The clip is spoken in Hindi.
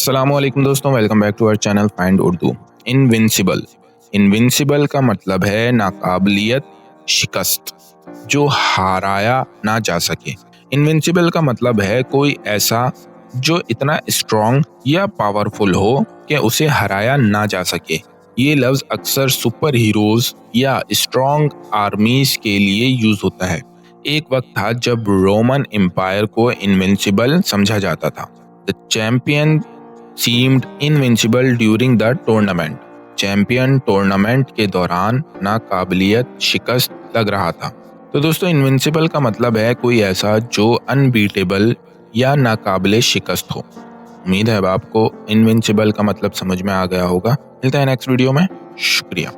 अस्सलामुअलैकुम दोस्तों, welcome back to our channel find Urdu. Invincible. Invincible का मतलब है नाकाबिलियत शिकस्त, जो हाराया ना जा सके। इनविंसिबल का मतलब है कोई ऐसा जो इतना स्ट्रॉन्ग या पावरफुल हो कि उसे हराया ना जा सके। ये लफ्ज अक्सर सुपर हीरोज या स्ट्रॉन्ग आर्मीज के लिए यूज होता है। एक वक्त था जब रोमन एम्पायर को इनविंसिबल समझा जाता था। The champion seemed invincible during the tournament. Champion tournament के दौरान नाकाबिलियत शिकस्त लग रहा था। तो दोस्तों, इनविंसिबल का मतलब है कोई ऐसा जो अनबीटेबल या नाकाबिले शिकस्त हो। उम्मीद है अब आपको इनविंसिबल का मतलब समझ में आ गया होगा। मिलते हैं नेक्स्ट वीडियो में। शुक्रिया।